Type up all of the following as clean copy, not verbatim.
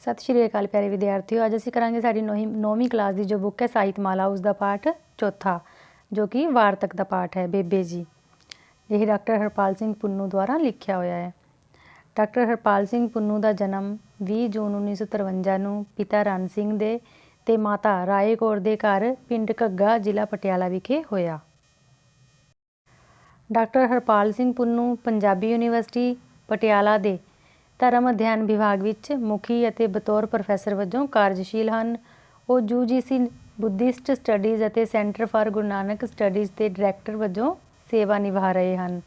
सत श्री अकाल प्यारे विद्यार्थियों, अज असीं करांगे साडी नौवीं क्लास की जो बुक है साहित्यमाला, उसका पाठ चौथा जो कि वार्तक का पाठ है बेबे जी। यह डॉक्टर हरपाल सिंह पुन्नू द्वारा लिखिया होया है। डॉक्टर हरपाल सिंह पुन्नू का जन्म 20 जून 1953 ਨੂੰ पिता रन सिंह दे ते माता राय कौर दे घर पिंड घग्गा जिला पटियाला विखे होया। डॉक्टर हरपाल सिंह पुन्नू पंजाबी यूनीवर्सिटी पटियाला दे धर्म अध्ययन विभाग विच मुखी ਅਤੇ बतौर प्रोफैसर वजों कार्यशील ਹਨ। ਉਹ UGC बुद्धिस्ट स्टडीज़ ਅਤੇ centre for Guru Nanak studies के डायरैक्टर वजों सेवा निभा रहे हैं।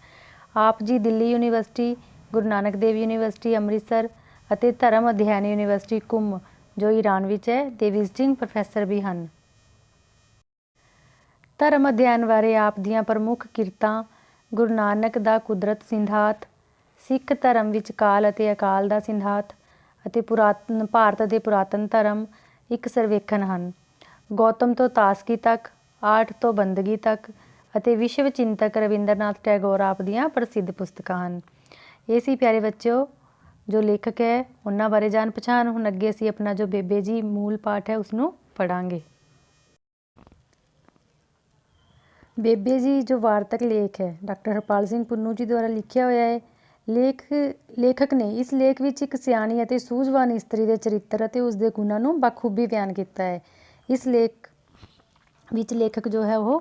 आप जी दिल्ली यूनीवर्सिटी, गुरु नानक देव यूनीवर्सिटी अमृतसर ਅਤੇ धर्म अध्ययन यूनीवर्सिटी कुम जो ईरान विच है ਦੇ विजिटिंग प्रोफैसर भी हैं। धर्म अध्ययन बारे आप दियां प्रमुख किरतां गुरु नानक दा कुदरत सिद्धांत, सिख धर्म विच काल ਅਤੇ अकाल ਦਾ सिद्धांत ਅਤੇ पुरातन भारत ਦੇ पुरातन धर्म एक सर्वेखण ਹਨ। गौतम तो तास्की तक, आठ तो बंदगी तक ਅਤੇ विश्व चिंतक रविंद्रनाथ टैगोर आप दियां प्रसिद्ध पुस्तकां ਹਨ। ਇਹ ਸੀ प्यारे बच्चों जो लेखक है उन्हां बारे जान पछाण। हुण अगे असीं अपना जो बेबे जी मूल पाठ है उसनूं पढ़ांगे। बेबे जी जो वार्तक लेख है डॉक्टर हरपाल सिंह पुन्नू जी द्वारा लिखिया होया है। लेखक ने इस लेख विच एक सियाणी ਅਤੇ सूझवान इस्त्री ਦੇ चरित्र ਅਤੇ उसके गुणां ਨੂੰ बखूबी बयान किया है। इस लेख विच लेखक जो है वो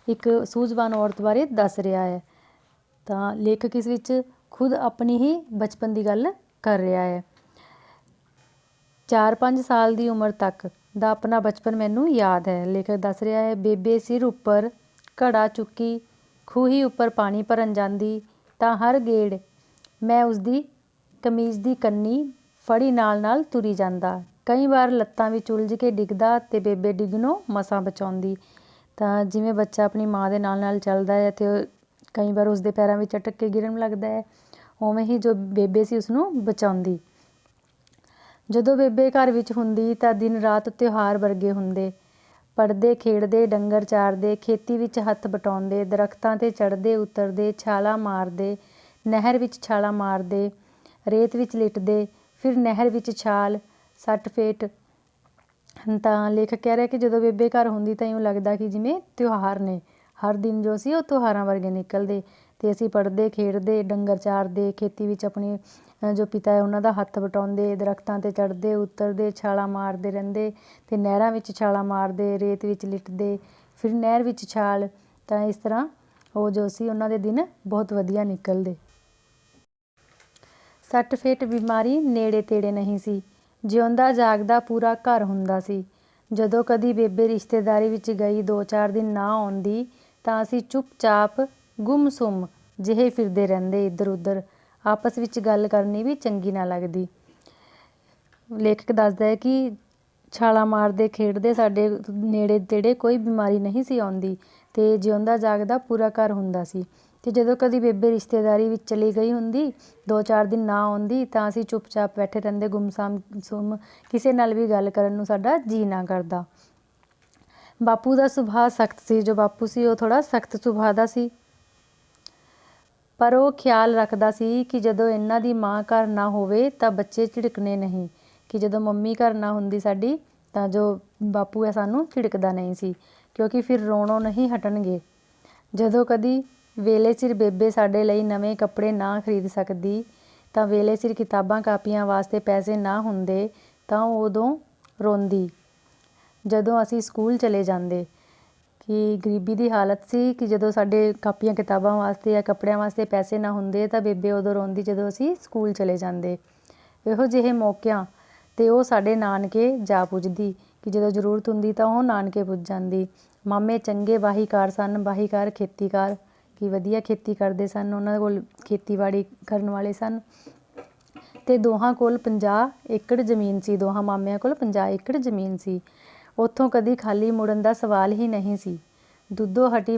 एक सूझवान औरत बारे दस रहा है। तो लेखक इस विच खुद अपनी ही बचपन की गल कर रहा है। 4-5 साल की उम्र तक दा अपना बचपन मैनू याद है। लेखक दस रहा है, बेबे सिर उपर घड़ा चुकी खूही उपर पानी भरन जाती तां हर गेड़ मैं उसकी कमीज़ की कन्नी फड़ी नाल नाल तुरी जाता। कई बार लत्तां विच उलझ के डिगदा ते बेबे डिगनों मसां बचाउंदी। तां जिवें बच्चा अपनी माँ दे नाल नाल चलदा है तो कई बार उसके पैरों में अटक के गिरन लगता है, उवें ही जो बेबे सी उसनूं बचाउंदी। जदों बेबे घर विच हुंदी तां दिन रात त्योहार वर्गे हुंदे। पढ़दे खेडदे डंगर चारदे खेती विच हत्थ बटाउंदे, दरख्तां ते चढ़दे उतरदे छालां मारदे, नहर विच छालां मारदे, रेत विच लिटदे, फिर नहर विच छाल सੱਟ फेट। तां लेखक कह रहा है कि जदों बेबे घर हुंदी तां इउं लगदा कि जिवें त्योहार ने, हर दिन जो सी वो त्योहारां वर्गे निकलदे ते असीं पढ़दे खेडदे डंगर चारदे खेती विच अपनी जो पिता है उन्हां दा हत्थ बटाउंदे, दरख्तां ते चढ़दे उतरदे छालां मारदे रहिंदे ते नहरां विच छालां मारदे, रेत विच लिटदे, फिर नहर विच छाल। तां इस तरह वो जो सी उन्हां दे दिन बहुत वधिया निकलदे। सੱਟ ਫੇਟ बीमारी नेड़े तेड़े नहीं सी, जिउंदा जागदा पूरा घर हुंदा सी। जदों कदी बेबे रिश्तेदारी विच गई 2-4 दिन ना आउंदी तां असीं चुप-चाप गुम-सुम ਜਿਹੇ फिरदे रहिंदे इधर उधर, आपस विच गल करनी भी चंगी ना लगदी। लेखक दसदा है कि छालां मारदे खेडदे साडे नेड़े तेड़े कोई बीमारी नहीं सी आउंदी ते जिउंदा जागदा पूरा घर हुंदा सी। ਤੇ ਜਦੋਂ ਕਦੀ ਬੇਬੇ ਰਿਸ਼ਤੇਦਾਰੀ ਵਿੱਚ ਚਲੀ ਗਈ ਹੁੰਦੀ 2-4 ਦਿਨ ਨਾ ਆਉਂਦੀ ਤਾਂ ਅਸੀਂ ਚੁੱਪ-ਚਾਪ ਬੈਠੇ ਰਹਿੰਦੇ ਗੁੰਮ-ਸੁੰਮ, ਕਿਸੇ ਨਾਲ ਵੀ ਗੱਲ ਕਰਨ ਨੂੰ ਸਾਡਾ ਜੀ ਨਾ ਕਰਦਾ। ਬਾਪੂ ਦਾ ਸੁਭਾਅ ਸਖਤ ਸੀ। ਜੋ ਬਾਪੂ ਸੀ ਉਹ ਥੋੜ੍ਹਾ ਸਖਤ ਸੁਭਾਅ ਦਾ ਸੀ, ਪਰ ਉਹ ਖਿਆਲ ਰੱਖਦਾ ਸੀ ਕਿ ਜਦੋਂ ਇਹਨਾਂ ਦੀ ਮਾਂ ਘਰ ਨਾ ਹੋਵੇ ਤਾਂ ਬੱਚੇ ਝਿੜਕਣੇ ਨਹੀਂ, ਕਿ ਜਦੋਂ ਮੰਮੀ ਘਰ ਨਾ ਹੁੰਦੀ ਸਾਡੀ ਤਾਂ ਜੋ ਬਾਪੂ ਹੈ ਸਾਨੂੰ ਝਿੜਕਦਾ ਨਹੀਂ ਸੀ, ਕਿਉਂਕਿ ਫਿਰ ਰੋਣੋਂ ਨਹੀਂ ਹਟਣਗੇ। ਜਦੋਂ ਕਦੀ ਵੇਲੇ ਸਿਰ ਬੇਬੇ ਸਾਡੇ ਲਈ ਨਵੇਂ ਕੱਪੜੇ ਨਾ ਖਰੀਦ ਸਕਦੀ ਤਾਂ ਵੇਲੇ ਸਿਰ ਕਿਤਾਬਾਂ ਕਾਪੀਆਂ ਵਾਸਤੇ ਪੈਸੇ ਨਾ ਹੁੰਦੇ ਤਾਂ ਉਹ ਉਦੋਂ ਰੋਂਦੀ। ਜਦੋਂ ਅਸੀਂ ਸਕੂਲ ਚਲੇ ਜਾਂਦੇ ਕਿ ਗਰੀਬੀ ਦੀ ਹਾਲਤ ਸੀ ਕਿ ਜਦੋਂ ਸਾਡੇ ਕਾਪੀਆਂ ਕਿਤਾਬਾਂ ਵਾਸਤੇ ਜਾਂ ਕੱਪੜਿਆਂ ਵਾਸਤੇ ਪੈਸੇ ਨਾ ਹੁੰਦੇ ਤਾਂ ਬੇਬੇ ਉਦੋਂ ਰੋਂਦੀ ਜਦੋਂ ਅਸੀਂ ਸਕੂਲ ਚਲੇ ਜਾਂਦੇ। ਇਹੋ ਜਿਹੇ ਮੌਕਿਆਂ 'ਤੇ ਉਹ ਸਾਡੇ ਨਾਨਕੇ ਜਾ ਪੁੱਜਦੀ ਕਿ ਜਦੋਂ ਜ਼ਰੂਰਤ ਹੁੰਦੀ ਤਾਂ ਉਹ ਨਾਨਕੇ ਪੁੱਜ ਜਾਂਦੀ। ਮਾਮੇ ਚੰਗੇ ਵਾਹੀਕਾਰ ਸਨ, ਵਾਹੀਕਾਰ ਖੇਤੀਕਾਰ कि वधिया खेती करते सन, उन्होंने कोल खेतीबाड़ी करन वाले सन ते दोहां कोल 50 एकड़ जमीन सी। दोहां मामिਆਂ कोल 50 एकड़ जमीन सी। उत्थों कदी खाली मुड़न का सवाल ही नहीं सी। दुद्धों हटी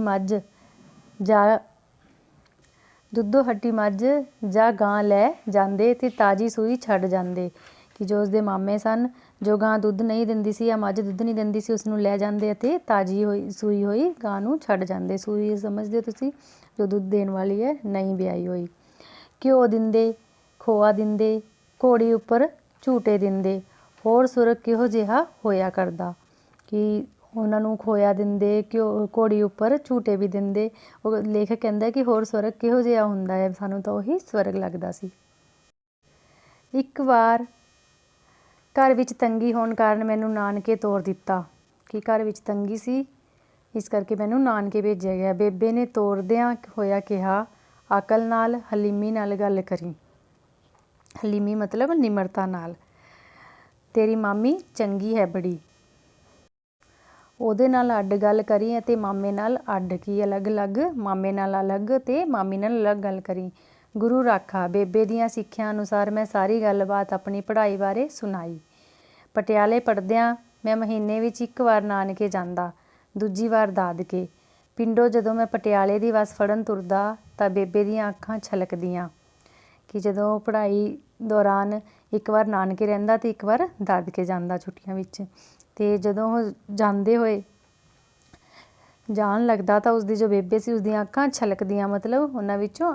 मझ जा गां लै जांदे ते ताज़ी सूई छड्ड जांदे कि जो उसके मामे सन जो गां दुੱਧ नहीं दिंदी सी या मझ दुੱਧ नहीं दिंदी सी उसनूं लै जांदे ਅਤੇ ताज़ी होई सूई होई गां नूं छड्ड जांदे। सूई समझदे हो तुसीं जो दुੱਧ देण वाली है, नहीं ब्याई होई। घिओ दिंदे, खोआ दिंदे, घोड़ी उपर झूटे दिंदे, ਹੋਰ ਸੁਰਗ ਕਿਹੋ ਜਿਹਾ ਹੋਇਆ ਕਰਦਾ, ਕਿ ਉਹਨਾਂ ਨੂੰ ਖੋਇਆ ਦਿੰਦੇ, ਘੋੜੀ ਉੱਪਰ ਝੂਟੇ ਵੀ ਦਿੰਦੇ। ਉਹ ਲੇਖਕ ਕਹਿੰਦਾ ਕਿ ਹੋਰ ਸਵਰਗ ਕਿਹੋ ਜਿਹਾ ਹੁੰਦਾ ਹੈ, ਸਾਨੂੰ ਤਾਂ ਉਹੀ ਸਵਰਗ ਲੱਗਦਾ ਸੀ। ਇੱਕ ਵਾਰ ਘਰ ਵਿੱਚ ਤੰਗੀ ਹੋਣ ਕਾਰਨ ਮੈਨੂੰ ਨਾਨਕੇ ਤੋਰ ਦਿੱਤਾ, ਕਿ ਘਰ ਵਿੱਚ ਤੰਗੀ ਸੀ ਇਸ ਕਰਕੇ ਮੈਨੂੰ ਨਾਨਕੇ ਭੇਜਿਆ ਗਿਆ। ਬੇਬੇ ਨੇ ਤੋਰਦਿਆਂ ਹੋਇਆ ਕਿਹਾ, ਅਕਲ ਨਾਲ, ਹਲੀਮੀ ਨਾਲ ਗੱਲ ਕਰੀ। ਹਲੀਮੀ ਮਤਲਬ ਨਿਮਰਤਾ ਨਾਲ। ਤੇਰੀ ਮਾਮੀ ਚੰਗੀ ਹੈ ਬੜੀ। ਉਹਦੇ ਨਾਲ ਅੱਡ ਗੱਲ ਕਰੀ ਅਤੇ ਮਾਮੇ ਨਾਲ ਅੱਡ, ਕੀ ਅਲੱਗ-ਅਲੱਗ, ਮਾਮੇ ਨਾਲ ਅਲੱਗ ਅਤੇ ਮਾਮੀ ਨਾਲ ਅਲੱਗ ਗੱਲ ਕਰੀ। ਗੁਰੂ ਰਾਖਾ। ਬੇਬੇ ਦੀਆਂ ਸਿੱਖਿਆ ਅਨੁਸਾਰ ਮੈਂ ਸਾਰੀ ਗੱਲਬਾਤ ਆਪਣੀ ਪੜ੍ਹਾਈ ਬਾਰੇ ਸੁਣਾਈ। ਪਟਿਆਲੇ ਪੜ੍ਹਦਿਆਂ ਮੈਂ ਮਹੀਨੇ ਵਿੱਚ ਇੱਕ ਵਾਰ ਨਾਨਕੇ ਜਾਂਦਾ, ਦੂਜੀ ਵਾਰ ਦਾਦਕੇ। ਪਿੰਡੋਂ ਜਦੋਂ ਮੈਂ ਪਟਿਆਲੇ ਦੀ ਬੱਸ ਫੜਨ ਤੁਰਦਾ ਤਾਂ ਬੇਬੇ ਦੀਆਂ ਅੱਖਾਂ ਛਲਕਦੀਆਂ, ਕਿ ਜਦੋਂ ਪੜ੍ਹਾਈ ਦੌਰਾਨ ਇੱਕ ਵਾਰ ਨਾਨਕੇ ਰਹਿੰਦਾ ਅਤੇ ਇੱਕ ਵਾਰ ਦਾਦਕੇ ਜਾਂਦਾ ਛੁੱਟੀਆਂ ਵਿੱਚ। ਅਤੇ ਜਦੋਂ ਉਹ ਜਾਂਦੇ ਹੋਏ ਜਾਣ ਲੱਗਦਾ ਤਾਂ ਉਸਦੀ ਜੋ ਬੇਬੇ ਸੀ ਉਸਦੀਆਂ ਅੱਖਾਂ ਛਲਕਦੀਆਂ, ਮਤਲਬ ਉਹਨਾਂ ਵਿੱਚੋਂ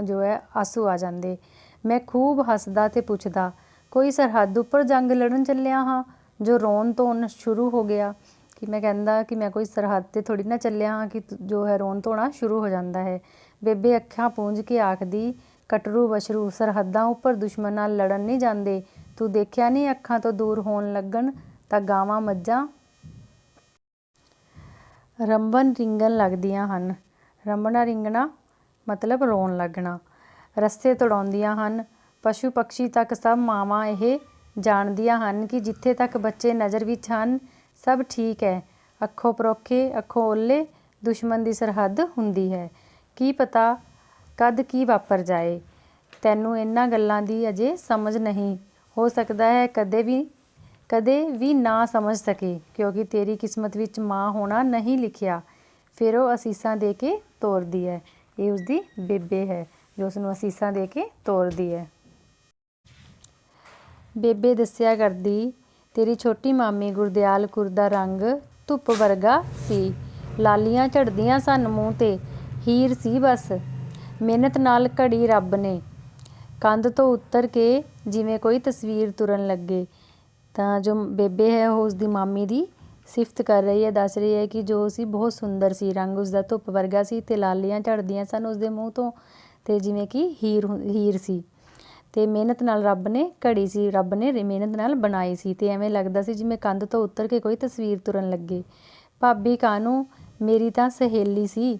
ਜੋ ਹੈ ਆਂਸੂ ਆ ਜਾਂਦੇ। ਮੈਂ ਖੂਬ ਹੱਸਦਾ ਅਤੇ ਪੁੱਛਦਾ, ਕੋਈ ਸਰਹੱਦ ਉੱਪਰ ਜੰਗ ਲੜਨ ਚੱਲਿਆ ਹਾਂ ਜੋ ਰੋਣ ਧੋਣ ਸ਼ੁਰੂ ਹੋ ਗਿਆ। ਕਿ ਮੈਂ ਕਹਿੰਦਾ ਕਿ ਮੈਂ ਕੋਈ ਸਰਹੱਦ 'ਤੇ ਥੋੜ੍ਹੀ ਨਾ ਚੱਲਿਆ ਹਾਂ ਕਿ ਜੋ ਹੈ ਰੋਣ ਧੋਣਾ ਸ਼ੁਰੂ ਹੋ ਜਾਂਦਾ ਹੈ। ਬੇਬੇ ਅੱਖਾਂ ਪੂੰਝ ਕੇ ਆਖਦੀ, ਕਟਰੂ ਬਸ਼ਰੂ, ਸਰਹੱਦਾਂ ਉੱਪਰ ਦੁਸ਼ਮਣ ਨਾਲ ਲੜਨ ਨਹੀਂ ਜਾਂਦੇ। ਤੂੰ ਦੇਖਿਆ ਨਹੀਂ ਅੱਖਾਂ ਤੋਂ ਦੂਰ ਹੋਣ ਲੱਗਣ ਤਾਂ ਗਾਵਾਂ ਮੱਝਾਂ ਰੰਬਣ ਰਿੰਗਣ ਲੱਗਦੀਆਂ ਹਨ। ਰੰਬਣਾ ਰਿੰਗਣਾ ਮਤਲਬ ਰੋਣ ਲੱਗਣਾ। ਰਸਤੇ ਤੁੜਾਉਂਦੀਆਂ ਹਨ। ਪਸ਼ੂ ਪਕਸ਼ੀ ਤੱਕ ਸਭ ਮਾਵਾਂ ਇਹ ਜਾਣਦੀਆਂ ਹਨ ਕਿ ਜਿੱਥੇ ਤੱਕ ਬੱਚੇ ਨਜ਼ਰ ਵਿੱਚ ਹਨ ਸਭ ਠੀਕ ਹੈ। ਅੱਖੋਂ ਪਰੋਖੇ ਅੱਖੋਂ ਓਹਲੇ ਦੁਸ਼ਮਣ ਦੀ ਸਰਹੱਦ ਹੁੰਦੀ ਹੈ। ਕੀ ਪਤਾ ਕਦ ਕੀ ਵਾਪਰ ਜਾਏ। ਤੈਨੂੰ ਇਹਨਾਂ ਗੱਲਾਂ ਦੀ ਅਜੇ ਸਮਝ ਨਹੀਂ, ਹੋ ਸਕਦਾ ਹੈ ਕਦੇ ਵੀ ਨਾ ਸਮਝ ਸਕੇ, ਕਿਉਂਕਿ ਤੇਰੀ ਕਿਸਮਤ ਵਿੱਚ ਮਾਂ ਹੋਣਾ ਨਹੀਂ ਲਿਖਿਆ। ਫਿਰ ਉਹ ਅਸੀਸਾਂ ਦੇ ਕੇ ਤੋਰਦੀ ਹੈ। ਇਹ ਉਸਦੀ ਬੇਬੇ ਹੈ ਜੋ ਉਸਨੂੰ ਅਸੀਸਾਂ ਦੇ ਕੇ ਤੋਰਦੀ ਹੈ। ਬੇਬੇ ਦੱਸਿਆ ਕਰਦੀ, ਤੇਰੀ ਛੋਟੀ ਮਾਮੀ ਗੁਰਦਿਆਲ ਕੌਰ ਦਾ ਰੰਗ ਧੁੱਪ ਵਰਗਾ ਸੀ, ਲਾਲੀਆਂ ਝੜਦੀਆਂ ਸਨ ਮੂੰਹ 'ਤੇ, ਹੀਰ ਸੀ ਬਸ। ਮਿਹਨਤ ਨਾਲ ਘੜੀ ਰੱਬ ਨੇ, ਕੰਧ ਤੋਂ ਉਤਰ ਕੇ ਜਿਵੇਂ ਕੋਈ ਤਸਵੀਰ ਤੁਰਨ ਲੱਗੇ। ਤਾਂ ਜੋ ਬੇਬੇ ਹੈ ਉਹ ਉਸਦੀ ਮਾਮੀ ਦੀ ਸਿਫਤ ਕਰ ਰਹੀ ਹੈ, ਦੱਸ ਰਹੀ ਹੈ ਕਿ ਜੋ ਸੀ ਬਹੁਤ ਸੁੰਦਰ ਸੀ, ਰੰਗ ਉਸਦਾ ਧੁੱਪ ਵਰਗਾ ਸੀ ਅਤੇ ਲਾਲੀਆਂ ਝੜਦੀਆਂ ਸਨ ਉਸਦੇ ਮੂੰਹ ਤੋਂ, ਅਤੇ ਜਿਵੇਂ ਕਿ ਹੀਰ ਸੀ। ਅਤੇ ਮਿਹਨਤ ਨਾਲ ਰੱਬ ਨੇ ਘੜੀ ਸੀ, ਰੱਬ ਨੇ ਮਿਹਨਤ ਨਾਲ ਬਣਾਈ ਸੀ ਅਤੇ ਐਵੇਂ ਲੱਗਦਾ ਸੀ ਜਿਵੇਂ ਕੰਧ ਤੋਂ ਉਤਰ ਕੇ ਕੋਈ ਤਸਵੀਰ ਤੁਰਨ ਲੱਗੇ। ਭਾਬੀ ਕਾਹਨੂੰ, ਮੇਰੀ ਤਾਂ ਸਹੇਲੀ ਸੀ।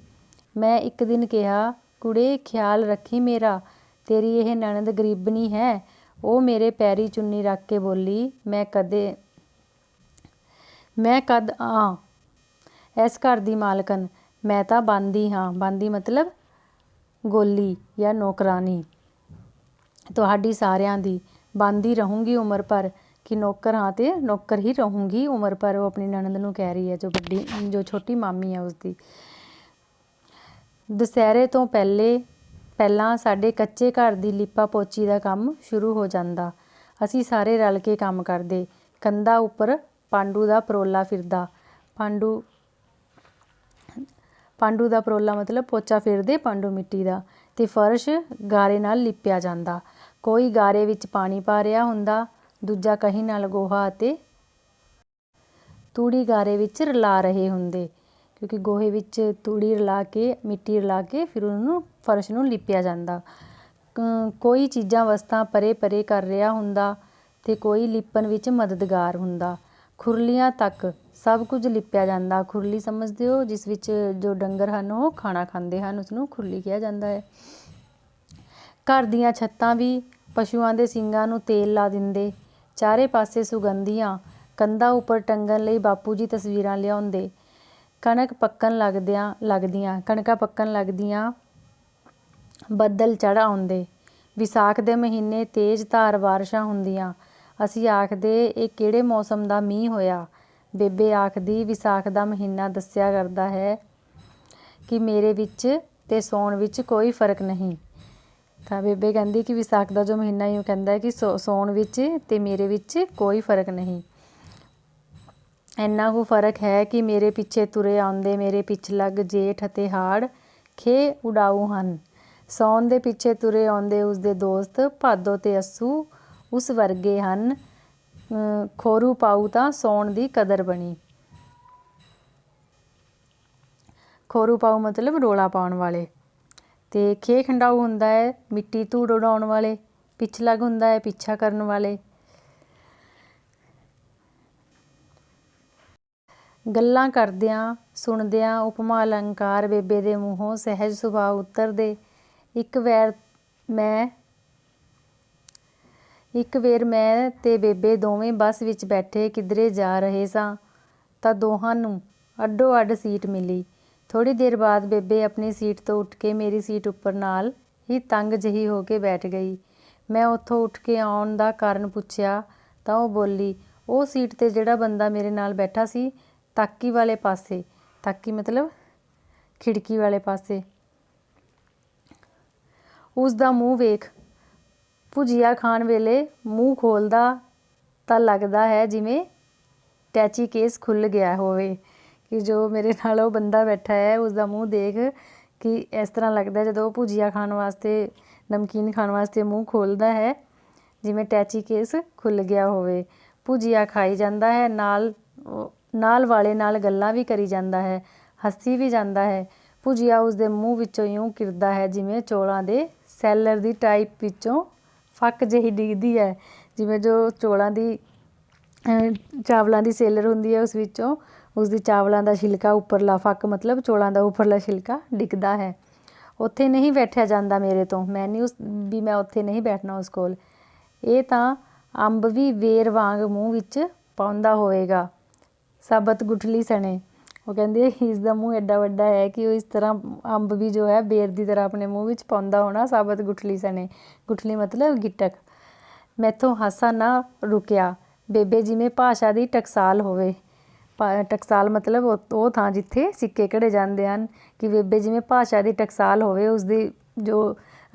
ਮੈਂ ਇੱਕ ਦਿਨ ਕਿਹਾ, ਕੁੜੇ ਖਿਆਲ ਰੱਖੀ ਮੇਰਾ, ਤੇਰੀ ਇਹ ਨਣਦ ਗਰੀਬਣੀ ਹੈ। ਉਹ ਮੇਰੇ ਪੈਰੀ ਚੁੰਨੀ ਰੱਖ ਕੇ ਬੋਲੀ, ਮੈਂ ਕਦ ਇਸ ਘਰ ਦੀ ਮਾਲਕਣ, ਮੈਂ ਤਾਂ ਬਾਂਦੀ ਹਾਂ। ਬਾਂਦੀ ਮਤਲਬ ਗੋਲੀ ਜਾਂ ਨੌਕਰਾਨੀ, ਤੁਹਾਡੀ ਸਾਰਿਆਂ ਦੀ। ਬਾਂਦੀ ਰਹੂੰਗੀ ਉਮਰ ਭਰ, ਕਿ ਨੌਕਰ ਹਾਂ ਅਤੇ ਨੌਕਰ ਹੀ ਰਹੂੰਗੀ ਉਮਰ ਭਰ। ਉਹ ਆਪਣੀ ਨਣਦ ਨੂੰ ਕਹਿ ਰਹੀ ਹੈ ਜੋ ਛੋਟੀ ਮਾਮੀ ਹੈ ਉਸਦੀ। ਦੁਸਹਿਰੇ ਤੋਂ ਪਹਿਲਾਂ ਸਾਡੇ ਕੱਚੇ ਘਰ ਦੀ ਲਿਪਾ ਪੋਚੀ ਦਾ ਕੰਮ ਸ਼ੁਰੂ ਹੋ ਜਾਂਦਾ। ਅਸੀਂ ਸਾਰੇ ਰਲ ਕੇ ਕੰਮ ਕਰਦੇ। ਕੰਧਾਂ ਉੱਪਰ ਪਾਂਡੂ ਦਾ ਪਰੋਲਾ ਫਿਰਦਾ। ਪਾਂਡੂ ਦਾ ਪਰੋਲਾ ਮਤਲਬ ਪੋਚਾ ਫੇਰਦੇ ਪਾਂਡੂ ਮਿੱਟੀ ਦਾ। ਅਤੇ ਫਰਸ਼ ਗਾਰੇ ਨਾਲ ਲਿਪਿਆ ਜਾਂਦਾ। ਕੋਈ ਗਾਰੇ ਵਿੱਚ ਪਾਣੀ ਪਾ ਰਿਹਾ ਹੁੰਦਾ, ਦੂਜਾ ਕਹੀ ਨਾਲ ਗੋਹਾ ਅਤੇ ਤੂੜੀ ਗਾਰੇ ਵਿੱਚ ਰਲਾ ਰਹੇ ਹੁੰਦੇ, ਕਿਉਂਕਿ ਗੋਹੇ ਵਿੱਚ ਤੂੜੀ ਰਲਾ ਕੇ, ਮਿੱਟੀ ਰਲਾ ਕੇ ਫਿਰ ਉਹਨੂੰ ਫਰਸ਼ ਨੂੰ ਲਿਪਿਆ ਜਾਂਦਾ। ਕੋਈ ਚੀਜ਼ਾਂ ਵਸਤਾਂ ਪਰੇ ਪਰੇ ਕਰ ਰਿਹਾ ਹੁੰਦਾ ਅਤੇ ਕੋਈ ਲਿਪਣ ਵਿੱਚ ਮਦਦਗਾਰ ਹੁੰਦਾ। ਖੁਰਲੀਆਂ ਤੱਕ ਸਭ ਕੁਝ ਲਿਪਿਆ ਜਾਂਦਾ। ਖੁਰਲੀ ਸਮਝਦੇ ਹੋ, ਜਿਸ ਵਿੱਚ ਜੋ ਡੰਗਰ ਹਨ ਉਹ ਖਾਣਾ ਖਾਂਦੇ ਹਨ, ਉਸਨੂੰ ਖੁਰਲੀ ਕਿਹਾ ਜਾਂਦਾ ਹੈ। ਘਰ ਦੀਆਂ ਛੱਤਾਂ ਵੀ ਪਸ਼ੂਆਂ ਦੇ ਸਿੰਗਾਂ ਨੂੰ ਤੇਲ ਲਾ ਦਿੰਦੇ। ਚਾਰੇ ਪਾਸੇ ਸੁਗੰਧੀਆਂ। ਕੰਧਾਂ ਉੱਪਰ ਟੰਗਣ ਲਈ ਬਾਪੂ ਜੀ ਤਸਵੀਰਾਂ ਲਿਆਉਂਦੇ। ਕਣਕਾਂ ਪੱਕਣ ਲੱਗਦੀਆਂ ਬੱਦਲ ਚੜ੍ਹ ਆਉਂਦੇ। ਵਿਸਾਖ ਦੇ ਮਹੀਨੇ ਤੇਜ਼ ਧਾਰ ਬਾਰਿਸ਼ਾਂ ਹੁੰਦੀਆਂ। ਅਸੀਂ ਆਖਦੇ, ਇਹ ਕਿਹੜੇ ਮੌਸਮ ਦਾ ਮੀਂਹ ਹੋਇਆ। ਬੇਬੇ ਆਖਦੀ, ਵਿਸਾਖ ਦਾ ਮਹੀਨਾ ਦੱਸਿਆ ਕਰਦਾ ਹੈ ਕਿ ਮੇਰੇ ਵਿੱਚ ਅਤੇ ਸਾਉਣ ਵਿੱਚ ਕੋਈ ਫਰਕ ਨਹੀਂ। ਤਾਂ ਬੇਬੇ ਕਹਿੰਦੀ ਕਿ ਵਿਸਾਖ ਦਾ ਜੋ ਮਹੀਨਾ ਹੀ ਉਹ ਕਹਿੰਦਾ ਹੈ ਕਿ ਸਾਉਣ ਵਿੱਚ ਅਤੇ ਮੇਰੇ ਵਿੱਚ ਕੋਈ ਫਰਕ ਨਹੀਂ। ਇੰਨਾ ਕੁ ਫਰਕ ਹੈ ਕਿ ਮੇਰੇ ਪਿੱਛੇ ਤੁਰੇ ਆਉਂਦੇ ਮੇਰੇ ਪਿਛਲੱਗ ਜੇਠ ਅਤੇ ਹਾੜ ਖੇ ਉਡਾਊ ਹਨ। ਸਾਉਣ ਦੇ ਪਿੱਛੇ ਤੁਰੇ ਆਉਂਦੇ ਉਸਦੇ ਦੋਸਤ ਭਾਦੋ ਅਤੇ ਅੱਸੂ ਉਸ ਵਰਗੇ ਹਨ। ਖੋਰੂ ਪਾਊ ਤਾਂ ਸੌਣ ਦੀ ਕਦਰ ਬਣੀ। ਖੋਰੂ ਪਾਊ ਮਤਲਬ ਰੋਲਾ ਪਾਉਣ ਵਾਲੇ। ਤੇ ਖੇ ਖੰਡਾਊ ਹੁੰਦਾ ਹੈ ਮਿੱਟੀ ਧੂੜ ਉਡਾਉਣ ਵਾਲੇ। ਪਿਛਲਗ ਹੁੰਦਾ ਹੈ ਪਿੱਛਾ ਕਰਨ ਵਾਲੇ। ਗੱਲਾਂ ਕਰਦਿਆਂ ਸੁਣਦਿਆਂ ਉਪਮਾ ਅਲੰਕਾਰ ਬੇਬੇ ਦੇ ਮੂੰਹੋਂ ਸਹਿਜ ਸੁਭਾਅ ਉਤਰਦੇ। ਇੱਕ ਵੇਰ ਮੈਂ ਤੇ ਬੇਬੇ ਦੋਵੇਂ ਬੱਸ ਵਿੱਚ ਬੈਠੇ ਕਿਧਰੇ ਜਾ ਰਹੇ ਸਾਂ ਤਾਂ ਦੋਹਾਂ ਨੂੰ ਅੱਡੋ ਅੱਡ ਸੀਟ ਮਿਲੀ। ਥੋੜ੍ਹੀ ਦੇਰ ਬਾਅਦ ਬੇਬੇ ਆਪਣੀ ਸੀਟ ਤੋਂ ਉੱਠ ਕੇ ਮੇਰੀ ਸੀਟ ਉੱਪਰ ਨਾਲ ਹੀ ਤੰਗ ਜਿਹੀ ਹੋ ਕੇ ਬੈਠ ਗਈ। ਮੈਂ ਉੱਥੋਂ ਉੱਠ ਕੇ ਆਉਣ ਦਾ ਕਾਰਨ ਪੁੱਛਿਆ ਤਾਂ ਉਹ ਬੋਲੀ, ਉਹ ਸੀਟ 'ਤੇ ਜਿਹੜਾ ਬੰਦਾ ਮੇਰੇ ਨਾਲ ਬੈਠਾ ਸੀ ਤਾਕੀ ਵਾਲੇ ਪਾਸੇ, ਤਾਕੀ ਮਤਲਬ ਖਿੜਕੀ ਵਾਲੇ ਪਾਸੇ, ਉਸ ਦਾ ਮੂੰਹ ਵੇਖ। ਭੁਜੀਆ ਖਾਣ ਵੇਲੇ ਮੂੰਹ ਖੋਲ੍ਹਦਾ ਤਾਂ ਲੱਗਦਾ ਹੈ ਜਿਵੇਂ ਟੈਚੀ ਕੇਸ ਖੁੱਲ੍ਹ ਗਿਆ ਹੋਵੇ। ਕਿ ਜੋ ਮੇਰੇ ਨਾਲ ਉਹ ਬੰਦਾ ਬੈਠਾ ਹੈ ਉਸਦਾ ਮੂੰਹ ਦੇਖ ਕਿ ਇਸ ਤਰ੍ਹਾਂ ਲੱਗਦਾ ਜਦੋਂ ਉਹ ਭੁਜੀਆ ਖਾਣ ਵਾਸਤੇ, ਨਮਕੀਨ ਖਾਣ ਵਾਸਤੇ ਮੂੰਹ ਖੋਲ੍ਹਦਾ ਹੈ ਜਿਵੇਂ ਟੈਚੀ ਕੇਸ ਖੁੱਲ੍ਹ ਗਿਆ ਹੋਵੇ। ਭੁਜੀਆ ਖਾਈ ਜਾਂਦਾ ਹੈ, ਨਾਲ ਵਾਲੇ ਨਾਲ ਗੱਲਾਂ ਵੀ ਕਰੀ ਜਾਂਦਾ ਹੈ, ਹੱਸੀ ਵੀ ਜਾਂਦਾ ਹੈ। ਭੁਜੀਆ ਉਸਦੇ ਮੂੰਹ ਵਿੱਚੋਂ ਇਉਂ ਕਿਰਦਾ ਹੈ ਜਿਵੇਂ ਚੌਲਾਂ ਦੇ ਸੈਲਰ ਦੀ ਟਾਈਪ ਵਿੱਚੋਂ ਫੱਕ ਜਿਹੀ ਡਿੱਗਦੀ ਹੈ। ਜਿਵੇਂ ਜੋ ਚਾਵਲਾਂ ਦੀ ਸੇਲਰ ਹੁੰਦੀ ਹੈ ਉਸ ਵਿੱਚੋਂ ਉਸਦੀ ਚਾਵਲਾਂ ਦਾ ਛਿਲਕਾ ਉੱਪਰਲਾ ਫੱਕ ਮਤਲਬ ਚੌਲਾਂ ਦਾ ਉੱਪਰਲਾ ਛਿਲਕਾ ਡਿੱਗਦਾ ਹੈ। ਉੱਥੇ ਨਹੀਂ ਬੈਠਿਆ ਜਾਂਦਾ ਮੇਰੇ ਤੋਂ, ਮੈਂ ਉੱਥੇ ਨਹੀਂ ਬੈਠਣਾ ਉਸ ਕੋਲ। ਇਹ ਤਾਂ ਅੰਬ ਵੀ ਵੇਰ ਵਾਂਗ ਮੂੰਹ ਵਿੱਚ ਪਾਉਂਦਾ ਹੋਵੇਗਾ ਸਾਬਤ ਗੁਠਲੀ ਸਣੇ। ਉਹ ਕਹਿੰਦੀ ਇਸ ਦਾ ਮੂੰਹ ਐਡਾ ਵੱਡਾ ਹੈ ਕਿ ਉਹ ਇਸ ਤਰ੍ਹਾਂ ਅੰਬ ਵੀ ਜੋ ਹੈ ਬੇਰ ਦੀ ਤਰ੍ਹਾਂ ਆਪਣੇ ਮੂੰਹ ਵਿੱਚ ਪਾਉਂਦਾ ਹੋਣਾ ਸਾਬਤ ਗੁਠਲੀ ਸਣੇ। ਗੁਠਲੀ ਮਤਲਬ ਗਿੱਟਕ। ਮੈਥੋਂ ਹਾਸਾ ਨਾ ਰੁਕਿਆ। ਬੇਬੇ ਜਿਵੇਂ ਭਾਸ਼ਾ ਦੀ ਟਕਸਾਲ ਹੋਵੇ। ਟਕਸਾਲ ਮਤਲਬ ਉਹ ਥਾਂ ਜਿੱਥੇ ਸਿੱਕੇ ਘੜੇ ਜਾਂਦੇ ਹਨ। ਕਿ ਬੇਬੇ ਜਿਵੇਂ ਭਾਸ਼ਾ ਦੀ ਟਕਸਾਲ ਹੋਵੇ, ਉਸਦੀ ਜੋ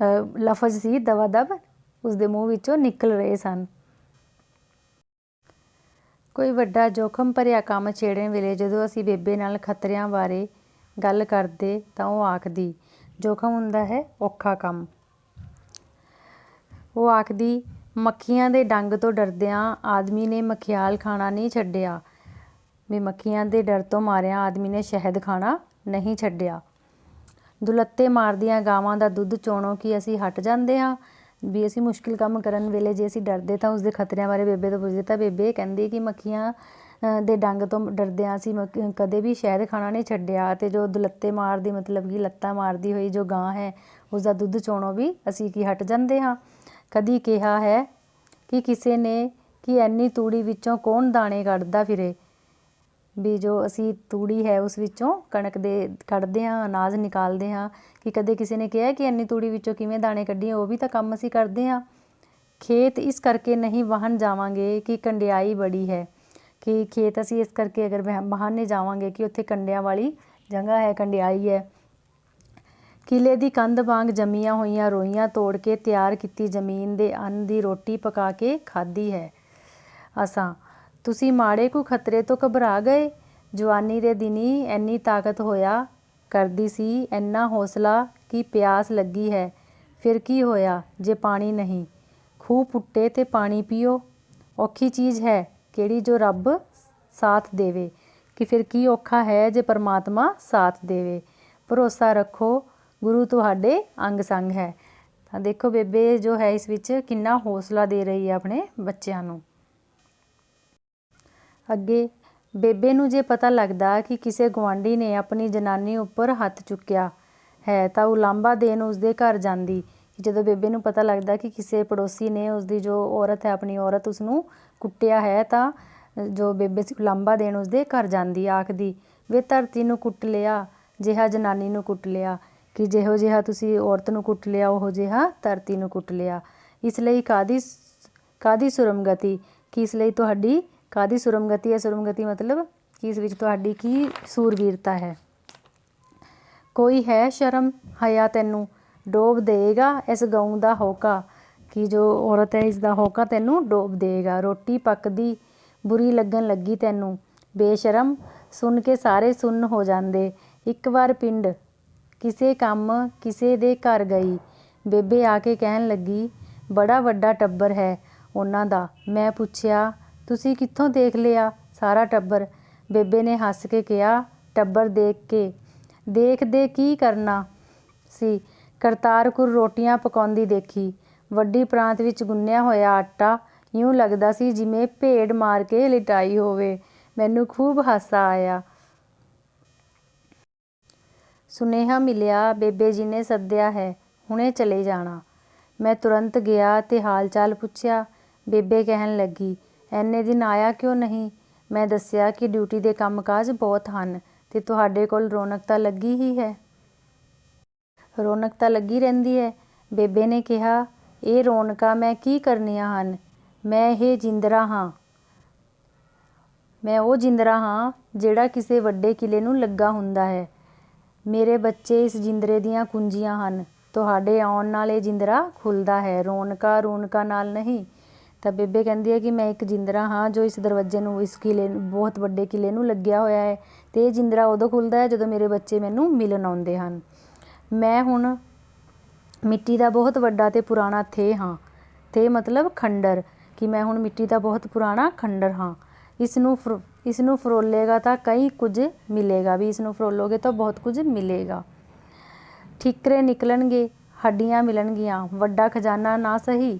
ਲਫ਼ਜ਼ ਸੀ ਦਵਾ ਦਬ ਉਸਦੇ ਮੂੰਹ ਵਿੱਚੋਂ ਨਿਕਲ ਰਹੇ ਸਨ। ਕੋਈ ਵੱਡਾ ਜੋਖਮ ਭਰਿਆ ਕੰਮ ਛੇੜਨ ਵੇਲੇ ਜਦੋਂ ਅਸੀਂ ਬੇਬੇ ਨਾਲ ਖਤਰਿਆਂ ਬਾਰੇ ਗੱਲ ਕਰਦੇ ਤਾਂ ਉਹ ਆਖਦੀ, ਜੋਖਮ ਹੁੰਦਾ ਹੈ ਔਖਾ ਕੰਮ। ਉਹ ਆਖਦੀ, ਮੱਖੀਆਂ ਦੇ ਡੰਗ ਤੋਂ ਡਰਦਿਆਂ ਆਦਮੀ ਨੇ ਮਖਿਆਲ ਖਾਣਾ ਨਹੀਂ ਛੱਡਿਆ। ਵੀ ਮੱਖੀਆਂ ਦੇ ਡਰ ਤੋਂ ਮਾਰਿਆਂ ਆਦਮੀ ਨੇ ਸ਼ਹਿਦ ਖਾਣਾ ਨਹੀਂ ਛੱਡਿਆ। ਦੁਲੱਤੇ ਮਾਰਦੀਆਂ ਗਾਵਾਂ ਦਾ ਦੁੱਧ ਚੋਣੋਂ ਕਿ ਅਸੀਂ ਹਟ ਜਾਂਦੇ ਹਾਂ। ਵੀ ਅਸੀਂ ਮੁਸ਼ਕਿਲ ਕੰਮ ਕਰਨ ਵੇਲੇ ਜੇ ਅਸੀਂ ਡਰਦੇ ਤਾਂ ਉਸਦੇ ਖਤਰਿਆਂ ਬਾਰੇ ਬੇਬੇ ਤੋਂ ਪੁੱਛਦੇ ਤਾਂ ਬੇਬੇ ਕਹਿੰਦੀ ਕਿ ਮੱਖੀਆਂ ਦੇ ਡੰਗ ਤੋਂ ਡਰਦਿਆਂ ਅਸੀਂ ਕਦੇ ਵੀ ਸ਼ਹਿਦ ਖਾਣਾ ਨਹੀਂ ਛੱਡਿਆ। ਅਤੇ ਜੋ ਦੁਲੱਤੇ ਮਾਰਦੀ ਮਤਲਬ ਕਿ ਲੱਤਾਂ ਮਾਰਦੀ ਹੋਈ ਜੋ ਗਾਂ ਹੈ ਉਸਦਾ ਦੁੱਧ ਚੋਣੋਂ ਵੀ ਅਸੀਂ ਕੀ ਹਟ ਜਾਂਦੇ ਹਾਂ। ਕਦੀ ਕਿਹਾ ਹੈ ਕਿ ਕਿਸੇ ਨੇ ਕਿ ਇੰਨੀ ਤੂੜੀ ਵਿੱਚੋਂ ਕੌਣ ਦਾਣੇ ਕੱਢਦਾ ਫਿਰੇ। ਵੀ ਜੋ ਅਸੀਂ ਤੂੜੀ ਹੈ ਉਸ ਵਿੱਚੋਂ ਕਣਕ ਦੇ ਕੱਢਦੇ ਹਾਂ, ਅਨਾਜ ਨਿਕਾਲਦੇ ਹਾਂ, ਕਿ ਕਦੇ ਕਿਸੇ ਨੇ ਕਿਹਾ ਕਿ ਇੰਨੀ ਤੂੜੀ ਵਿੱਚੋਂ ਕਿਵੇਂ ਦਾਣੇ ਕੱਢੀਏ। ਉਹ ਵੀ ਤਾਂ ਕੰਮ ਅਸੀਂ ਕਰਦੇ ਹਾਂ। ਖੇਤ ਇਸ ਕਰਕੇ ਨਹੀਂ ਵਾਹਣ ਜਾਵਾਂਗੇ ਕਿ ਕੰਡਿਆਈ ਬੜੀ ਹੈ। ਕਿ ਖੇਤ ਅਸੀਂ ਇਸ ਕਰਕੇ ਅਗਰ ਵਾਹਣ ਨਹੀਂ ਜਾਵਾਂਗੇ ਕਿ ਉੱਥੇ ਕੰਡਿਆਂ ਵਾਲੀ ਜਗ੍ਹਾ ਹੈ, ਕੰਡਿਆਈ ਹੈ। ਕਿਲੇ ਦੀ ਕੰਧ ਵਾਂਗ ਜੰਮੀਆਂ ਹੋਈਆਂ ਰੋਈਆਂ ਤੋੜ ਕੇ ਤਿਆਰ ਕੀਤੀ ਜ਼ਮੀਨ ਦੇ ਅੰਨ ਦੀ ਰੋਟੀ ਪਕਾ ਕੇ ਖਾਧੀ ਹੈ ਅਸਾਂ। ਤੁਸੀਂ ਮਾੜੇ ਕੁ ਖਤਰੇ ਤੋਂ ਘਬਰਾ ਗਏ। ਜਵਾਨੀ ਦੇ ਦਿਨੀ ਇੰਨੀ ਤਾਕਤ ਹੋਇਆ ਕਰਦੀ ਸੀ, ਇੰਨਾ ਹੌਸਲਾ ਕਿ ਪਿਆਸ ਲੱਗੀ ਹੈ। ਫਿਰ ਕੀ ਹੋਇਆ ਜੇ ਪਾਣੀ ਨਹੀਂ। ਖੂਹ ਪੁੱਟੇ ਤੇ ਪਾਣੀ ਪੀਓ। ਔਖੀ ਚੀਜ਼ ਹੈ ਕਿਹੜੀ ਜੋ ਰੱਬ ਸਾਥ ਦੇਵੇ। ਕਿ ਫਿਰ ਕੀ ਔਖਾ ਹੈ ਜੇ ਪਰਮਾਤਮਾ ਸਾਥ ਦੇਵੇ। ਭਰੋਸਾ ਰੱਖੋ ਗੁਰੂ ਤੁਹਾਡੇ ਅੰਗ ਸੰਗ ਹੈ। ਤਾਂ ਦੇਖੋ ਬੇਬੇ ਜੋ ਹੈ ਇਸ ਵਿੱਚ ਕਿੰਨਾ ਹੌਸਲਾ ਦੇ ਰਹੀ ਹੈ ਆਪਣੇ ਬੱਚਿਆਂ ਨੂੰ। ਅੱਗੇ ਬੇਬੇ ਨੂੰ ਜੇ ਪਤਾ ਲੱਗਦਾ ਕਿ ਕਿਸੇ ਗੁਆਂਢੀ ਨੇ ਆਪਣੀ ਜਨਾਨੀ ਉੱਪਰ ਹੱਥ ਚੁੱਕਿਆ ਹੈ ਤਾਂ ਉਹ ਲਾਂਭਾ ਦੇਣ ਉਸਦੇ ਘਰ ਜਾਂਦੀ। ਜਦੋਂ ਬੇਬੇ ਨੂੰ ਪਤਾ ਲੱਗਦਾ ਕਿ ਕਿਸੇ ਪੜੋਸੀ ਨੇ ਉਸਦੀ ਜੋ ਔਰਤ ਹੈ ਆਪਣੀ ਔਰਤ ਉਸਨੂੰ ਕੁੱਟਿਆ ਹੈ ਤਾਂ ਜੋ ਬੇਬੇ ਸੀ ਲਾਂਭਾ ਦੇਣ ਉਸਦੇ ਘਰ ਜਾਂਦੀ। ਆਖਦੀ, ਵੇ ਧਰਤੀ ਨੂੰ ਕੁੱਟ ਲਿਆ ਜਿਹਾ ਜਨਾਨੀ ਨੂੰ ਕੁੱਟ ਲਿਆ। ਕਿ ਜਿਹੋ ਜਿਹਾ ਤੁਸੀਂ ਔਰਤ ਨੂੰ ਕੁੱਟ ਲਿਆ ਉਹੋ ਜਿਹਾ ਧਰਤੀ ਨੂੰ ਕੁੱਟ ਲਿਆ। ਇਸ ਲਈ ਕਾਹਦੀ ਸੁਰਮਗਤੀ। ਕਿ ਇਸ ਲਈ ਤੁਹਾਡੀ ਕਾਹਦੀ ਸੁਰਮਗਤੀ ਹੈ। ਸੁਰਮਗਤੀ ਮਤਲਬ ਕਿ ਇਸ ਵਿੱਚ ਤੁਹਾਡੀ ਕੀ ਸੂਰਵੀਰਤਾ ਹੈ। ਕੋਈ ਹੈ ਸ਼ਰਮ ਹਯਾ ਤੈਨੂੰ ਡੋਬ ਦੇਗਾ ਇਸ ਗਊ ਦਾ ਹੋਕਾ। ਕਿ ਜੋ ਔਰਤ ਹੈ ਇਸ ਦਾ ਹੋਕਾ ਤੈਨੂੰ ਡੋਬ ਦੇਗਾ। ਰੋਟੀ ਪੱਕਦੀ ਬੁਰੀ ਲੱਗਣ ਲੱਗੀ ਤੈਨੂੰ ਬੇਸ਼ਰਮ। ਸੁਣ ਕੇ ਸਾਰੇ ਸੁੰਨ ਹੋ ਜਾਂਦੇ। ਇੱਕ ਵਾਰ ਪਿੰਡ ਕਿਸੇ ਕੰਮ ਕਿਸੇ ਦੇ ਘਰ ਗਈ। ਬੇਬੇ ਆ ਕੇ ਕਹਿਣ ਲੱਗੀ, ਬੜਾ ਵੱਡਾ ਟੱਬਰ ਹੈ ਉਹਨਾਂ ਦਾ। ਮੈਂ ਪੁੱਛਿਆ ਤੁਸੀਂ ਕਿੱਥੋਂ ਦੇਖ ਲਿਆ? ਸਾਰਾ ਟੱਬਰ। ਬੇਬੇ ਨੇ ਹੱਸ ਕੇ ਕਿਹਾ, ਟੱਬਰ ਦੇਖ ਕੇ ਦੇਖਦੇ ਕੀ ਕਰਨਾ ਸੀ। ਕਰਤਾਰਕੁਰ ਰੋਟੀਆਂ ਪਕਾਉਂਦੀ ਦੇਖੀ। ਵੱਡੀ ਪ੍ਰਾਂਤ ਵਿੱਚ ਗੁੰਨਿਆ ਹੋਇਆ ਆਟਾ ਇਉਂ ਲੱਗਦਾ ਸੀ ਜਿਵੇਂ ਭੇਡ ਮਾਰ ਕੇ ਲਿਟਾਈ ਹੋਵੇ। ਮੈਨੂੰ ਖੂਬ ਹਾਸਾ ਆਇਆ। ਸੁਨੇਹਾ ਮਿਲਿਆ, ਬੇਬੇ ਜੀ ਨੇ ਸੱਦਿਆ ਹੈ, ਹੁਣੇ ਚਲੇ ਜਾਣਾ। ਮੈਂ ਤੁਰੰਤ ਗਿਆ ਤੇ ਹਾਲ ਚਾਲ ਪੁੱਛਿਆ। ਬੇਬੇ ਕਹਿਣ ਲੱਗੀ, ਐਨੇ ਦਿਨ ਆਇਆ ਕਿਉਂ ਨਹੀਂ? ਮੈਂ ਦੱਸਿਆ ਕਿ ਡਿਊਟੀ ਦੇ ਕੰਮਕਾਜ ਬਹੁਤ ਹਨ ਤੇ ਤੁਹਾਡੇ ਕੋਲ ਰੌਣਕ ਤਾਂ ਲੱਗੀ ਹੀ ਹੈ। ਰੌਣਕ ਤਾਂ ਲੱਗੀ ਰਹਿੰਦੀ ਹੈ, ਬੇਬੇ ਨੇ ਕਿਹਾ। ਇਹ ਰੌਣਕਾਂ ਮੈਂ ਕੀ ਕਰਨੀਆਂ ਹਨ? ਮੈਂ ਇਹ ਜਿੰਦਰਾ ਹਾਂ। ਮੈਂ ਉਹ ਜਿੰਦਰਾ ਹਾਂ ਜਿਹੜਾ ਕਿਸੇ ਵੱਡੇ ਕਿਲੇ ਨੂੰ ਲੱਗਾ ਹੁੰਦਾ ਹੈ। ਮੇਰੇ ਬੱਚੇ ਇਸ ਜਿੰਦਰੇ ਦੀਆਂ ਕੁੰਜੀਆਂ ਹਨ। ਤੁਹਾਡੇ ਆਉਣ ਨਾਲ ਇਹ ਜਿੰਦਰਾ ਖੁੱਲ੍ਹਦਾ ਹੈ, ਰੌਣਕਾਂ ਨਾਲ ਨਹੀਂ। ਤਾਂ ਬੇਬੇ ਕਹਿੰਦੀ ਹੈ ਕਿ ਮੈਂ ਇੱਕ ਜਿੰਦਰਾ ਹਾਂ ਜੋ ਇਸ ਦਰਵਾਜ਼ੇ ਨੂੰ, ਇਸ ਕਿਲੇ, ਬਹੁਤ ਵੱਡੇ ਕਿਲੇ ਨੂੰ ਲੱਗਿਆ ਹੋਇਆ ਹੈ ਅਤੇ ਇਹ ਜਿੰਦਰਾ ਉਦੋਂ ਖੁੱਲ੍ਹਦਾ ਹੈ ਜਦੋਂ ਮੇਰੇ ਬੱਚੇ ਮੈਨੂੰ ਮਿਲਣ ਆਉਂਦੇ ਹਨ। ਮੈਂ ਹੁਣ ਮਿੱਟੀ ਦਾ ਬਹੁਤ ਵੱਡਾ ਅਤੇ ਪੁਰਾਣਾ ਥੇ ਹਾਂ। ਥੇ ਮਤਲਬ ਖੰਡਰ, ਕਿ ਮੈਂ ਹੁਣ ਮਿੱਟੀ ਦਾ ਬਹੁਤ ਪੁਰਾਣਾ ਖੰਡਰ ਹਾਂ। ਇਸ ਨੂੰ ਫਰੋਲੇਗਾ ਤਾਂ ਕਈ ਕੁਝ ਮਿਲੇਗਾ, ਵੀ ਇਸ ਨੂੰ ਫਰੋਲੋਗੇ ਤਾਂ ਬਹੁਤ ਕੁਝ ਮਿਲੇਗਾ। ਠੀਕਰੇ ਨਿਕਲਣਗੇ, ਹੱਡੀਆਂ ਮਿਲਣਗੀਆਂ, ਵੱਡਾ ਖਜ਼ਾਨਾ ਨਾ ਸਹੀ,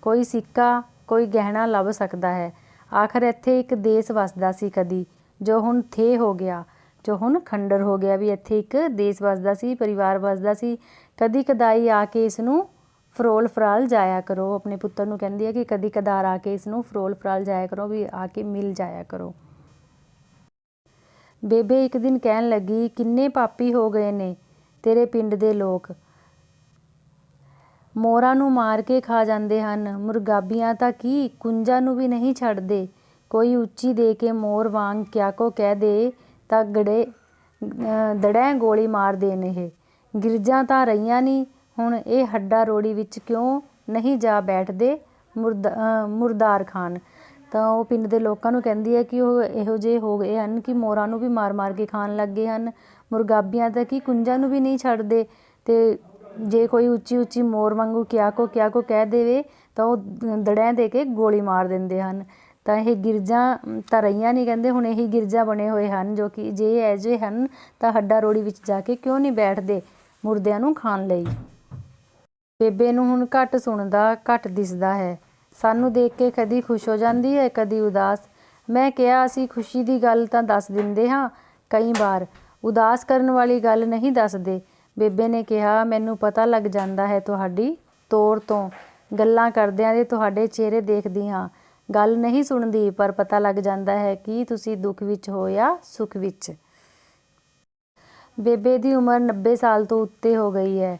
ਕੋਈ ਸਿੱਕਾ, ਕੋਈ ਗਹਿਣਾ ਲੱਭ ਸਕਦਾ ਹੈ। ਆਖਰ ਇੱਥੇ ਇੱਕ ਦੇਸ਼ ਵਸਦਾ ਸੀ ਕਦੀ, ਜੋ ਹੁਣ ਥੇ ਹੋ ਗਿਆ, ਜੋ ਹੁਣ ਖੰਡਰ ਹੋ ਗਿਆ। ਵੀ ਇੱਥੇ ਇੱਕ ਦੇਸ਼ ਵਸਦਾ ਸੀ, ਪਰਿਵਾਰ ਵਸਦਾ ਸੀ। ਕਦੀ ਕਦਾਈ ਆ ਕੇ ਇਸ ਨੂੰ ਫਰੋਲ ਫਰਾਲ ਜਾਇਆ ਕਰੋ। ਆਪਣੇ ਪੁੱਤਰ ਨੂੰ ਕਹਿੰਦੀ ਹੈ ਕਿ ਕਦੀ ਕਦਾਰ ਆ ਕੇ ਇਸ ਨੂੰ ਫਰੋਲ ਫਰਾਲ ਜਾਇਆ ਕਰੋ, ਵੀ ਆ ਕੇ ਮਿਲ ਜਾਇਆ ਕਰੋ। ਬੇਬੇ ਇੱਕ ਦਿਨ ਕਹਿਣ ਲੱਗੀ, ਕਿੰਨੇ ਪਾਪੀ ਹੋ ਗਏ ਨੇ ਤੇਰੇ ਪਿੰਡ ਦੇ ਲੋਕ। ਮੋਰਾਂ ਨੂੰ ਮਾਰ ਕੇ ਖਾ ਜਾਂਦੇ ਹਨ, ਮੁਰਗਾਬੀਆਂ ਤਾਂ ਕੀ ਕੁੰਜਾਂ ਨੂੰ ਵੀ ਨਹੀਂ ਛੱਡਦੇ। ਕੋਈ ਉੱਚੀ ਦੇ ਕੇ ਮੋਰ ਵਾਂਗ ਕਿਆ ਕੋ ਕਹਿ ਦੇ ਤਾਂ ਦੜੈਂ ਗੋਲੀ ਮਾਰ ਦੇਣ। ਇਹ ਗਿਰਜਾਂ ਤਾਂ ਰਹੀਆਂ ਨਹੀਂ, ਹੁਣ ਇਹ ਹੱਡਾ ਰੋੜੀ ਵਿੱਚ ਕਿਉਂ ਨਹੀਂ ਜਾ ਬੈਠਦੇ ਮੁਰਦਾਰ ਖਾਨ। ਤਾਂ ਉਹ ਪਿੰਡ ਦੇ ਲੋਕਾਂ ਨੂੰ ਕਹਿੰਦੀ ਹੈ ਕਿ ਉਹ ਇਹੋ ਜਿਹੇ ਹੋ ਗਏ ਹਨ ਕਿ ਮੋਰਾਂ ਨੂੰ ਵੀ ਮਾਰ ਮਾਰ ਕੇ ਖਾਣ ਲੱਗ ਗਏ ਹਨ, ਮੁਰਗਾਬੀਆਂ ਤਾਂ ਕੀ ਕੁੰਜਾਂ ਨੂੰ ਵੀ ਨਹੀਂ ਛੱਡਦੇ। ਅਤੇ ਜੇ ਕੋਈ ਉੱਚੀ ਉੱਚੀ ਮੋਰ ਵਾਂਗੂ ਕਿਆ ਕੋ ਕਹਿ ਦੇਵੇ ਤਾਂ ਉਹ ਦੜੈਂ ਦੇ ਕੇ ਗੋਲੀ ਮਾਰ ਦਿੰਦੇ ਹਨ। ਤਾਂ ਇਹ ਗਿਰਜਾਂ ਤਾਂ ਰਹੀਆਂ ਨਹੀਂ, ਕਹਿੰਦੇ ਹੁਣ ਇਹੀ ਗਿਰਜਾਂ ਬਣੇ ਹੋਏ ਹਨ, ਜੋ ਕਿ ਜੇ ਇਹੋ ਜਿਹੇ ਹਨ ਤਾਂ ਹੱਡਾ ਰੋੜੀ ਵਿੱਚ ਜਾ ਕੇ ਕਿਉਂ ਨਹੀਂ ਬੈਠਦੇ ਮੁਰਦਿਆਂ ਨੂੰ ਖਾਣ ਲਈ। ਬੇਬੇ ਨੂੰ ਹੁਣ ਘੱਟ ਸੁਣਦਾ, ਘੱਟ ਦਿਸਦਾ ਹੈ। ਸਾਨੂੰ ਦੇਖ ਕੇ ਕਦੀ ਖੁਸ਼ ਹੋ ਜਾਂਦੀ ਹੈ, ਕਦੀ ਉਦਾਸ। ਮੈਂ ਕਿਹਾ, ਅਸੀਂ ਖੁਸ਼ੀ ਦੀ ਗੱਲ ਤਾਂ ਦੱਸ ਦਿੰਦੇ ਹਾਂ ਕਈ ਵਾਰ, ਉਦਾਸ ਕਰਨ ਵਾਲੀ ਗੱਲ ਨਹੀਂ ਦੱਸਦੇ। ਬੇਬੇ ਨੇ ਕਿਹਾ, ਮੈਨੂੰ ਪਤਾ ਲੱਗ ਜਾਂਦਾ ਹੈ ਤੁਹਾਡੀ ਤੋਰ ਤੋਂ, ਗੱਲਾਂ ਕਰਦਿਆਂ ਦੇ ਤੁਹਾਡੇ ਚਿਹਰੇ ਦੇਖਦੀ ਹਾਂ। ਗੱਲ ਨਹੀਂ ਸੁਣਦੀ ਪਰ ਪਤਾ ਲੱਗ ਜਾਂਦਾ ਹੈ ਕਿ ਤੁਸੀਂ ਦੁੱਖ ਵਿੱਚ ਹੋ ਜਾਂ ਸੁੱਖ ਵਿੱਚ। ਬੇਬੇ ਦੀ ਉਮਰ 90 ਸਾਲ ਤੋਂ ਉੱਤੇ ਹੋ ਗਈ ਹੈ।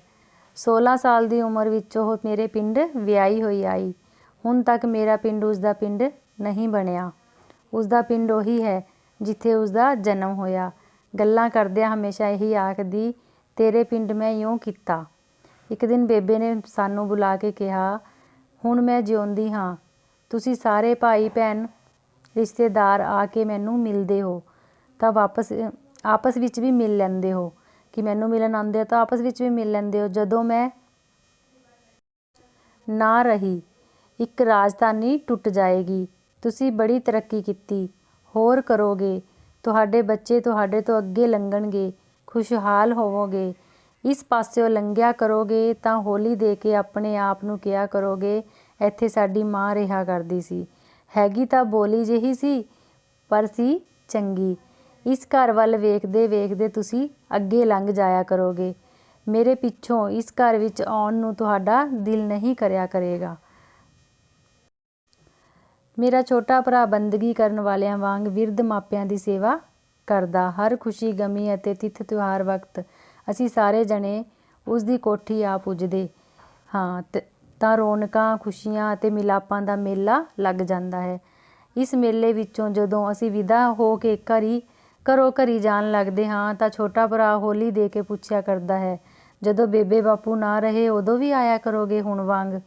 16 ਸਾਲ ਦੀ ਉਮਰ ਵਿੱਚ ਉਹ ਮੇਰੇ ਪਿੰਡ ਵਿਆਹੀ ਹੋਈ ਆਈ। ਹੁਣ ਤੱਕ ਮੇਰਾ ਪਿੰਡ ਉਸਦਾ ਪਿੰਡ ਨਹੀਂ ਬਣਿਆ। ਉਸਦਾ ਪਿੰਡ ਉਹੀ ਹੈ ਜਿੱਥੇ ਉਸਦਾ ਜਨਮ ਹੋਇਆ। ਗੱਲਾਂ ਕਰਦਿਆਂ ਹਮੇਸ਼ਾ ਇਹੀ ਆਖਦੀ, ਤੇਰੇ ਪਿੰਡ ਮੈਂ ਇਉਂ ਕੀਤਾ। ਇੱਕ ਦਿਨ ਬੇਬੇ ਨੇ ਸਾਨੂੰ ਬੁਲਾ ਕੇ ਕਿਹਾ, ਹੁਣ ਮੈਂ ਜਿਉਂਦੀ ਹਾਂ, ਤੁਸੀਂ ਸਾਰੇ ਭਾਈ ਭੈਣ ਰਿਸ਼ਤੇਦਾਰ ਆ ਕੇ ਮੈਨੂੰ ਮਿਲਦੇ ਹੋ ਤਾਂ ਆਪਸ ਵਿੱਚ ਵੀ ਮਿਲ ਲੈਂਦੇ ਹੋ, ਕਿ ਮੈਨੂੰ ਮਿਲਣ ਆਉਂਦੇ ਹੋ ਤਾਂ ਆਪਸ ਵਿੱਚ ਵੀ ਮਿਲ ਲੈਂਦੇ ਹੋ। ਜਦੋਂ ਮੈਂ ਨਾ ਰਹੀ, ਇੱਕ ਰਾਜਧਾਨੀ ਟੁੱਟ ਜਾਏਗੀ। ਤੁਸੀਂ ਬੜੀ ਤਰੱਕੀ ਕੀਤੀ, ਹੋਰ ਕਰੋਗੇ, ਤੁਹਾਡੇ ਬੱਚੇ ਤੁਹਾਡੇ ਤੋਂ ਅੱਗੇ ਲੰਘਣਗੇ, ਖੁਸ਼ਹਾਲ ਹੋਵੋਗੇ। ਇਸ ਪਾਸਿਓਂ ਲੰਘਿਆ ਕਰੋਗੇ ਤਾਂ ਹੌਲੀ ਦੇ ਕੇ ਆਪਣੇ ਆਪ ਨੂੰ ਕਿਹਾ ਕਰੋਗੇ, ਇੱਥੇ ਸਾਡੀ ਮਾਂ ਰਿਹਾ ਕਰਦੀ ਸੀ। ਹੈਗੀ ਤਾਂ ਬੋਲੀ ਜਿਹੀ ਸੀ ਪਰ ਸੀ ਚੰਗੀ। ਇਸ ਘਰ ਵੱਲ ਵੇਖਦੇ ਵੇਖਦੇ ਤੁਸੀਂ ਅੱਗੇ ਲੰਘ ਜਾਇਆ ਕਰੋਗੇ। ਮੇਰੇ ਪਿੱਛੋਂ ਇਸ ਘਰ ਵਿੱਚ ਆਉਣ ਨੂੰ ਤੁਹਾਡਾ ਦਿਲ ਨਹੀਂ ਕਰਿਆ ਕਰੇਗਾ। ਮੇਰਾ ਛੋਟਾ ਭਰਾ ਬੰਦਗੀ ਕਰਨ ਵਾਲਿਆਂ ਵਾਂਗ ਬਿਰਧ ਮਾਪਿਆਂ ਦੀ ਸੇਵਾ ਕਰਦਾ। ਹਰ ਖੁਸ਼ੀ ਗਮੀ ਅਤੇ ਤਿੱਥ ਤਿਉਹਾਰ ਵਕਤ ਅਸੀਂ ਸਾਰੇ ਜਣੇ ਉਸ ਦੀ ਕੋਠੀ ਆ ਪੁੱਜਦੇ ਹਾਂ ਤਾਂ ਰੌਣਕਾਂ, ਖੁਸ਼ੀਆਂ ਅਤੇ ਮਿਲਾਪਾਂ ਦਾ ਮੇਲਾ ਲੱਗ ਜਾਂਦਾ ਹੈ। ਇਸ ਮੇਲੇ ਵਿੱਚੋਂ ਜਦੋਂ ਅਸੀਂ ਵਿਦਾ ਹੋ ਕੇ ਘਰੋਂ ਘਰੀ ਜਾਣ ਲੱਗਦੇ ਹਾਂ ਤਾਂ ਛੋਟਾ ਭਰਾ ਹੋਲੀ ਦੇ ਕੇ ਪੁੱਛਿਆ ਕਰਦਾ ਹੈ, ਜਦੋਂ ਬੇਬੇ ਬਾਪੂ ਨਾ ਰਹੇ ਉਦੋਂ ਵੀ ਆਇਆ ਕਰੋਗੇ ਹੁਣ ਵਾਂਗ?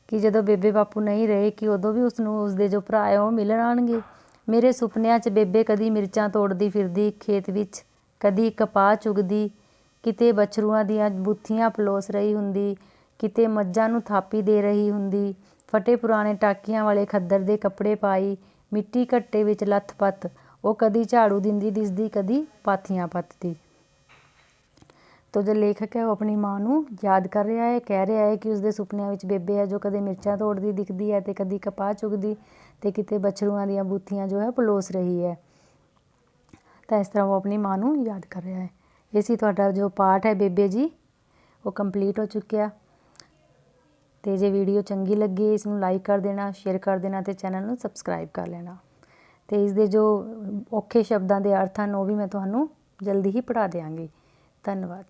ਕਿ ਜਦੋਂ ਬੇਬੇ ਬਾਪੂ ਨਹੀਂ ਰਹੇ ਕਿ ਉਦੋਂ ਵੀ ਉਸਨੂੰ ਉਸਦੇ ਜੋ ਭਰਾ ਹੈ ਉਹ ਮਿਲਣ ਆਉਣਗੇ। ਮੇਰੇ ਸੁਪਨਿਆਂ 'ਚ ਬੇਬੇ ਕਦੀ ਮਿਰਚਾਂ ਤੋੜਦੀ ਫਿਰਦੀ ਖੇਤ ਵਿੱਚ, ਕਦੀ ਕਪਾਹ ਚੁਗਦੀ, ਕਿਤੇ ਬਛਰੂਆਂ ਦੀਆਂ ਬੁੱਥੀਆਂ ਪਲੋਸ ਰਹੀ ਹੁੰਦੀ, ਕਿਤੇ ਮੱਝਾਂ ਨੂੰ ਥਾਪੀ ਦੇ ਰਹੀ ਹੁੰਦੀ, ਫਟੇ ਪੁਰਾਣੇ ਟਾਕੀਆਂ ਵਾਲੇ ਖੱਦਰ ਦੇ ਕੱਪੜੇ ਪਾਈ, ਮਿੱਟੀ ਘੱਟੇ ਵਿੱਚ ਲੱਥ-ਪੱਥ, ਉਹ ਕਦੀ ਝਾੜੂ ਦਿੰਦੀ ਦਿਸਦੀ, ਕਦੀ ਪਾਥੀਆਂ ਪੱਥਦੀ। ਤੋ ਜੋ ਲੇਖਕ ਹੈ ਉਹ ਆਪਣੀ ਮਾਂ ਨੂੰ ਯਾਦ ਕਰ ਰਿਹਾ ਹੈ, ਕਹਿ ਰਿਹਾ ਹੈ ਕਿ ਉਸਦੇ ਸੁਪਨਿਆਂ ਵਿੱਚ ਬੇਬੇ ਹੈ ਜੋ ਕਦੇ ਮਿਰਚਾਂ ਤੋੜਦੀ ਦਿਖਦੀ ਹੈ ਅਤੇ ਕਦੀ ਕਪਾਹ ਚੁਗਦੀ ਅਤੇ ਕਿਤੇ ਬਛੜੂਆਂ ਦੀਆਂ ਬੂਥੀਆਂ ਜੋ ਹੈ ਪਲੋਸ ਰਹੀ ਹੈ। ਤਾਂ ਇਸ ਤਰ੍ਹਾਂ ਉਹ ਆਪਣੀ ਮਾਂ ਨੂੰ ਯਾਦ ਕਰ ਰਿਹਾ ਹੈ। ਇਹ ਸੀ ਤੁਹਾਡਾ ਜੋ ਪਾਠ ਹੈ ਬੇਬੇ ਜੀ, ਉਹ ਕੰਪਲੀਟ ਹੋ ਚੁੱਕਿਆ। ਅਤੇ ਜੇ ਵੀਡੀਓ ਚੰਗੀ ਲੱਗੀ ਇਸ ਨੂੰ ਲਾਈਕ ਕਰ ਦੇਣਾ, ਸ਼ੇਅਰ ਕਰ ਦੇਣਾ ਅਤੇ ਚੈਨਲ ਨੂੰ ਸਬਸਕ੍ਰਾਈਬ ਕਰ ਲੈਣਾ। ਅਤੇ ਇਸ ਦੇ ਜੋ ਔਖੇ ਸ਼ਬਦਾਂ ਦੇ ਅਰਥ ਹਨ ਉਹ ਵੀ ਮੈਂ ਤੁਹਾਨੂੰ ਜਲਦੀ ਹੀ ਪੜ੍ਹਾ ਦਿਆਂਗੀ। ਧੰਨਵਾਦ।